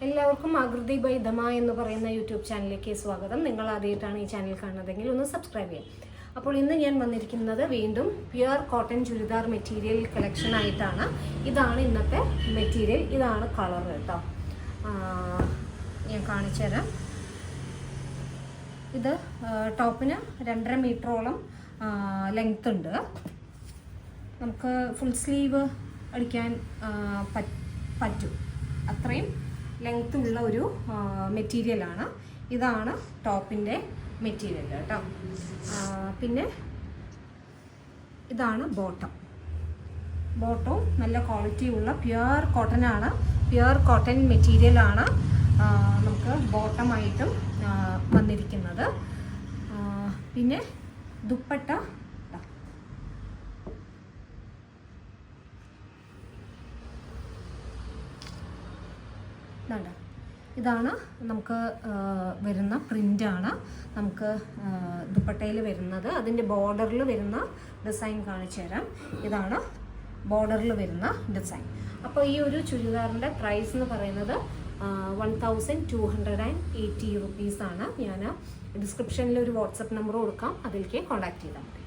എല്ലാവർക്കും ആകൃതി ബൈ ദമ എന്ന് പറയുന്ന യൂട്യൂബ് ചാനലിലേക്ക് സ്വാഗതം. നിങ്ങൾ ആദ്യമായിട്ടാണ് ഈ ചാനൽ കാണുന്നതെങ്കിൽ ഒന്ന് സബ്സ്ക്രൈബ് ചെയ്യാം. അപ്പോൾ ഇന്ന് ഞാൻ വന്നിരിക്കുന്നത് വീണ്ടും pure cotton churidar material collection ആയിട്ടാണ്. ഇതാണ് ഇന്നത്തെ മെറ്റീരിയൽ, ഇതാണ് കളർ കേട്ടോ. ഞാൻ കാണിച്ചു തരാം. ഇത് ടോപ്പിന് 2.5 മീറ്ററോളം ലെങ്ത് ഉണ്ട്. നമുക്ക് ഫുൾ സ്ലീവ് അടിക്കാൻ പറ്റും, അത്രയും ലെങ്ത് ഉള്ള ഒരു മെറ്റീരിയലാണ്. ഇതാണ് ടോപ്പിൻ്റെ മെറ്റീരിയൽ കേട്ടോ. പിന്നെ ഇതാണ് ബോട്ടവും നല്ല ക്വാളിറ്റി ഉള്ള പ്യുവർ കോട്ടൺ ആണ്. പ്യുവർ കോട്ടൺ മെറ്റീരിയലാണ് നമുക്ക് ബോട്ടമായിട്ടും വന്നിരിക്കുന്നത്. പിന്നെ ദുപ്പട്ട ഇതാണ് നമുക്ക് വരുന്ന പ്രിൻ്റാണ്. നമുക്ക് ദുപ്പട്ടയിൽ വരുന്നത്. അതിൻ്റെ ബോർഡറിൽ വരുന്ന ഡിസൈൻ കാണിച്ചു തരാം. ഇതാണ് ബോർഡറിൽ വരുന്ന ഡിസൈൻ. അപ്പോൾ ഈ ഒരു ചുരിദാറിൻ്റെ പ്രൈസ് എന്ന് പറയുന്നത് 1280 റുപ്പീസാണ്. ഞാൻ ഡിസ്ക്രിപ്ഷനിൽ ഒരു വാട്സപ്പ് നമ്പർ കൊടുക്കാം, അതിലേക്ക് കോൺടാക്ട് ചെയ്താൽ മതി.